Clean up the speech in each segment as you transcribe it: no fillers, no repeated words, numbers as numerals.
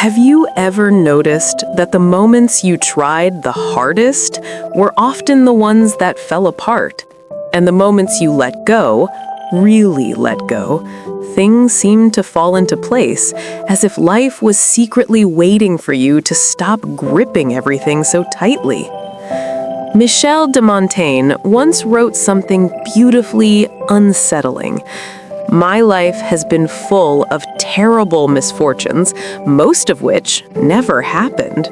Have you ever noticed that the moments you tried the hardest were often the ones that fell apart? And the moments you let go, really let go, things seemed to fall into place, as if life was secretly waiting for you to stop gripping everything so tightly. Michel de Montaigne once wrote something beautifully unsettling. My life has been full of terrible misfortunes, most of which never happened.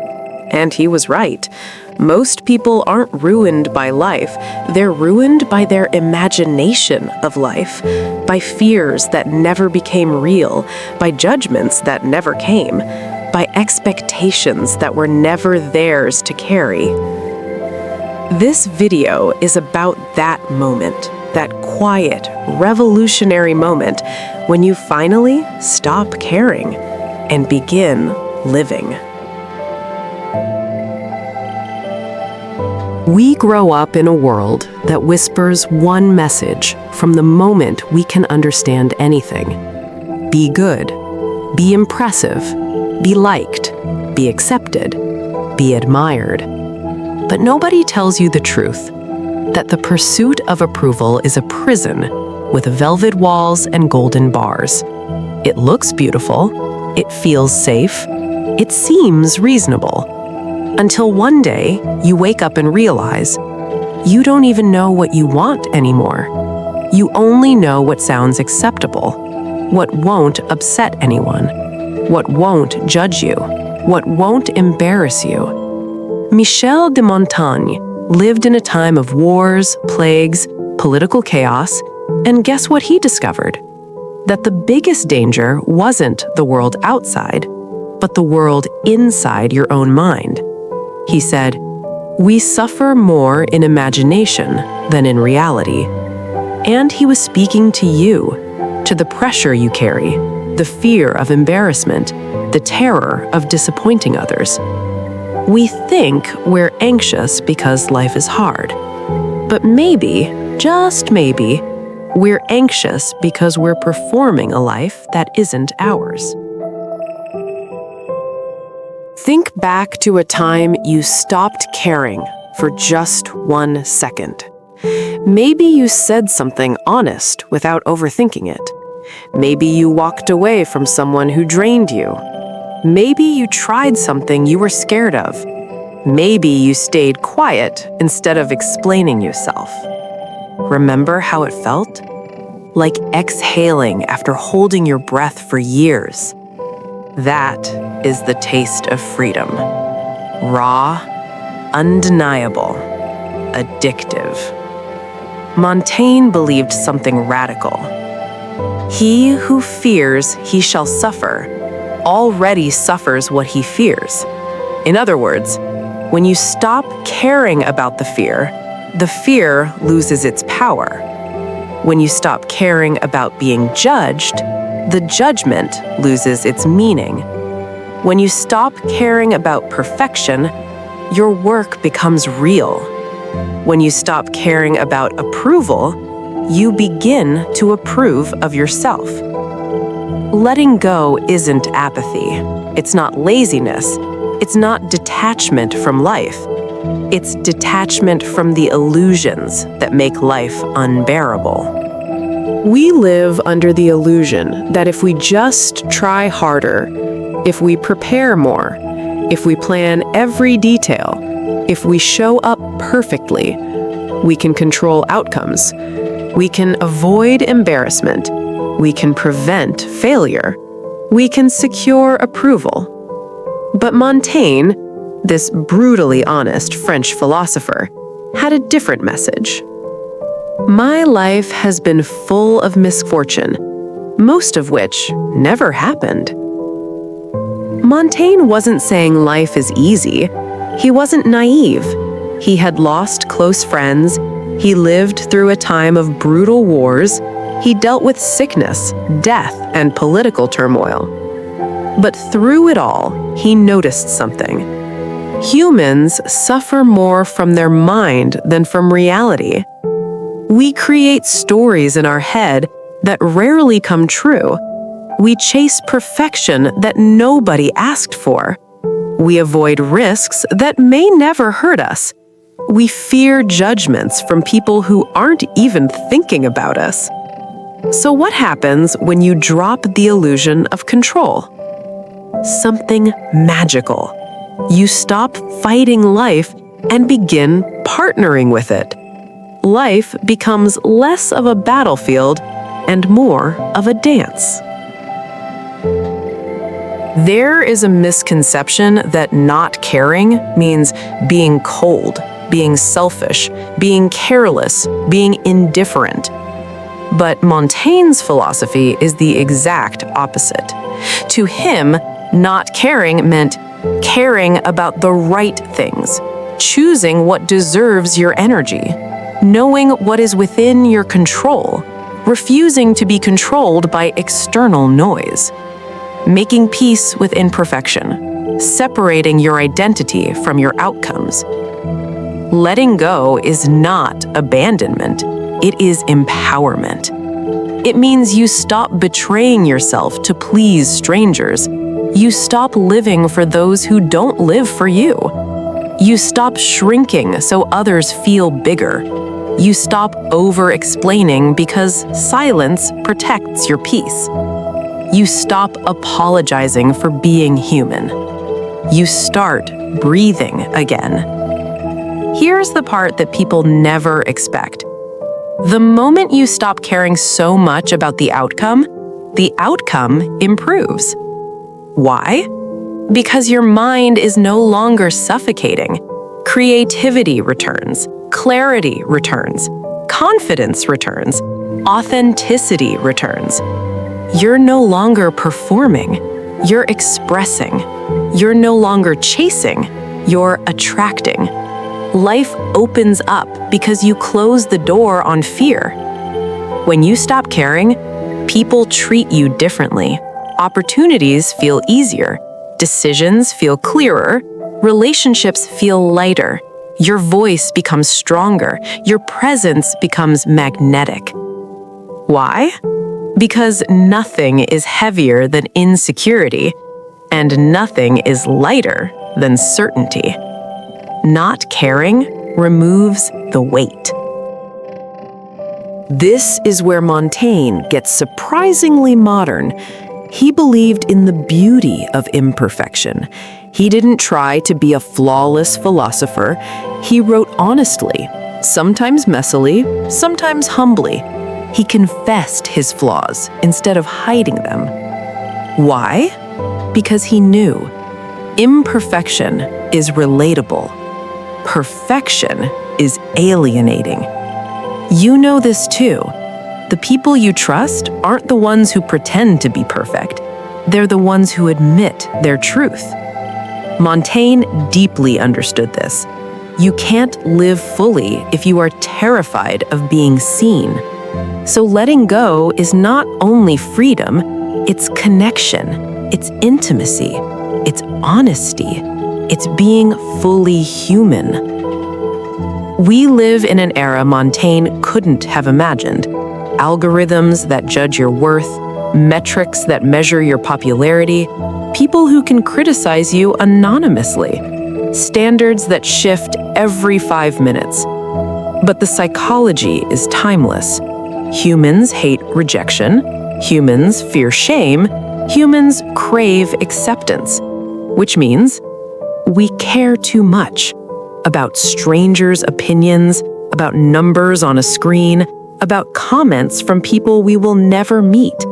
And he was right. Most people aren't ruined by life. They're ruined by their imagination of life, by fears that never became real, by judgments that never came, by expectations that were never theirs to carry. This video is about that moment, that quiet, revolutionary moment when you finally stop caring and begin living. We grow up in a world that whispers one message from the moment we can understand anything. Be good, be impressive, be liked, be accepted, be admired. But nobody tells you the truth, that the pursuit of approval is a prison with velvet walls and golden bars. It looks beautiful, it feels safe, it seems reasonable. Until one day, you wake up and realize you don't even know what you want anymore. You only know what sounds acceptable, what won't upset anyone, what won't judge you, what won't embarrass you. Michel de Montaigne lived in a time of wars, plagues, political chaos, and guess what he discovered? That the biggest danger wasn't the world outside, but the world inside your own mind. He said, "We suffer more in imagination than in reality." And he was speaking to you, to the pressure you carry, the fear of embarrassment, the terror of disappointing others. We think we're anxious because life is hard. But maybe, just maybe, we're anxious because we're performing a life that isn't ours. Think back to a time you stopped caring for just 1 second. Maybe you said something honest without overthinking it. Maybe you walked away from someone who drained you. Maybe you tried something you were scared of. Maybe you stayed quiet instead of explaining yourself. Remember how it felt? Like exhaling after holding your breath for years. That is the taste of freedom. Raw, undeniable, addictive. Montaigne believed something radical. He who fears he shall suffer already suffers what he fears. In other words, when you stop caring about the fear loses its power. When you stop caring about being judged, the judgment loses its meaning. When you stop caring about perfection, your work becomes real. When you stop caring about approval, you begin to approve of yourself. Letting go isn't apathy. It's not laziness. It's not detachment from life. It's detachment from the illusions that make life unbearable. We live under the illusion that if we just try harder, if we prepare more, if we plan every detail, if we show up perfectly, we can control outcomes. We can avoid embarrassment. We can prevent failure. We can secure approval. But Montaigne, this brutally honest French philosopher, had a different message. My life has been full of misfortune, most of which never happened. Montaigne wasn't saying life is easy. He wasn't naive. He had lost close friends. He lived through a time of brutal wars. He dealt with sickness, death, and political turmoil. But through it all, he noticed something. Humans suffer more from their mind than from reality. We create stories in our head that rarely come true. We chase perfection that nobody asked for. We avoid risks that may never hurt us. We fear judgments from people who aren't even thinking about us. So what happens when you drop the illusion of control? Something magical. You stop fighting life and begin partnering with it. Life becomes less of a battlefield and more of a dance. There is a misconception that not caring means being cold, being selfish, being careless, being indifferent. But Montaigne's philosophy is the exact opposite. To him, not caring meant caring about the right things, choosing what deserves your energy, knowing what is within your control, refusing to be controlled by external noise, making peace with imperfection, separating your identity from your outcomes. Letting go is not abandonment, it is empowerment. It means you stop betraying yourself to please strangers. You stop living for those who don't live for you. You stop shrinking so others feel bigger. You stop over-explaining because silence protects your peace. You stop apologizing for being human. You start breathing again. Here's the part that people never expect. The moment you stop caring so much about the outcome improves. Why? Because your mind is no longer suffocating. Creativity returns, clarity returns, confidence returns, authenticity returns. You're no longer performing, you're expressing. You're no longer chasing, you're attracting. Life opens up because you close the door on fear. When you stop caring, people treat you differently. Opportunities feel easier, decisions feel clearer, relationships feel lighter. Your voice becomes stronger, your presence becomes magnetic. Why? Because nothing is heavier than insecurity, and nothing is lighter than certainty. Not caring removes the weight. This is where Montaigne gets surprisingly modern. He believed in the beauty of imperfection. He didn't try to be a flawless philosopher. He wrote honestly, sometimes messily, sometimes humbly. He confessed his flaws instead of hiding them. Why? Because he knew imperfection is relatable. Perfection is alienating. You know this too. The people you trust aren't the ones who pretend to be perfect. They're the ones who admit their truth. Montaigne deeply understood this. You can't live fully if you are terrified of being seen. So letting go is not only freedom, it's connection, it's intimacy, it's honesty, it's being fully human. We live in an era Montaigne couldn't have imagined. Algorithms that judge your worth, metrics that measure your popularity, people who can criticize you anonymously, standards that shift every 5 minutes. But the psychology is timeless. Humans hate rejection, humans fear shame, humans crave acceptance, which means we care too much about strangers' opinions, about numbers on a screen, about comments from people we will never meet,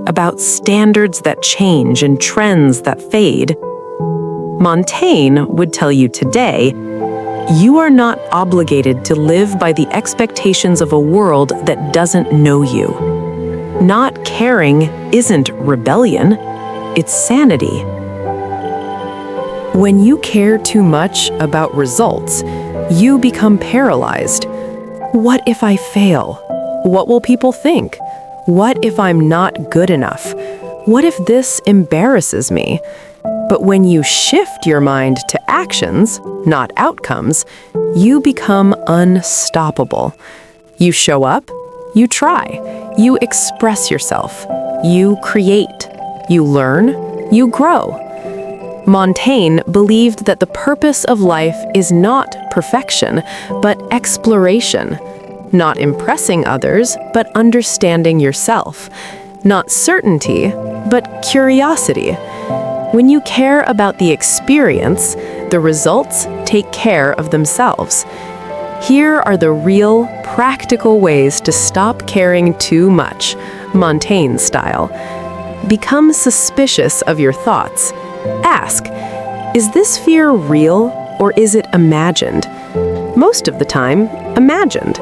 about standards that change and trends that fade. Montaigne would tell you today, you are not obligated to live by the expectations of a world that doesn't know you. Not caring isn't rebellion, it's sanity. When you care too much about results, you become paralyzed. What if I fail? What will people think? What if I'm not good enough? What if this embarrasses me? But when you shift your mind to actions, not outcomes, you become unstoppable. You show up, you try, you express yourself, you create, You learn, you grow. Montaigne believed that the purpose of life is not perfection, but exploration. Not impressing others, but understanding yourself. Not certainty, but curiosity. When you care about the experience, the results take care of themselves. Here are the real, practical ways to stop caring too much, Montaigne style. Become suspicious of your thoughts. Ask, is this fear real or is it imagined? Most of the time, imagined.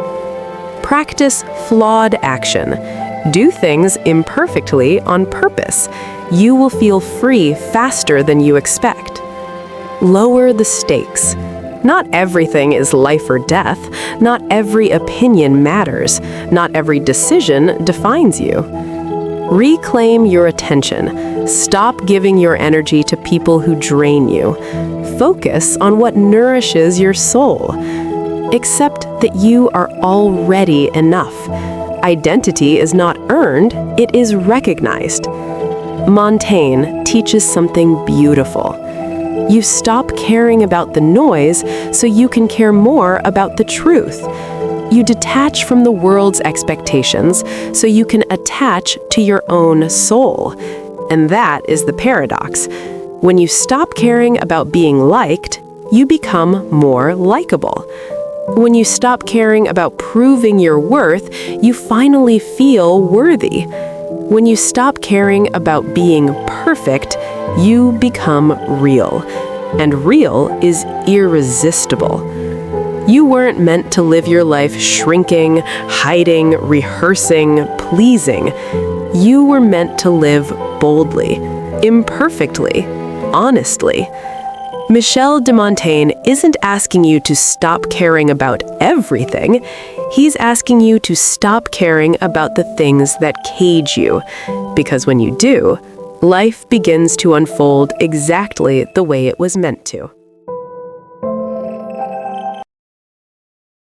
Practice flawed action. Do things imperfectly on purpose. You will feel free faster than you expect. Lower the stakes. Not everything is life or death. Not every opinion matters. Not every decision defines you. Reclaim your attention. Stop giving your energy to people who drain you. Focus on what nourishes your soul. Accept that you are already enough. Identity is not earned, it is recognized. Montaigne teaches something beautiful. You stop caring about the noise so you can care more about the truth. You detach from the world's expectations so you can attach to your own soul. And that is the paradox. When you stop caring about being liked, you become more likable. When you stop caring about proving your worth, you finally feel worthy. When you stop caring about being perfect, you become real. And real is irresistible. You weren't meant to live your life shrinking, hiding, rehearsing, pleasing. You were meant to live boldly, imperfectly, honestly. Michel de Montaigne isn't asking you to stop caring about everything. He's asking you to stop caring about the things that cage you. Because when you do, life begins to unfold exactly the way it was meant to.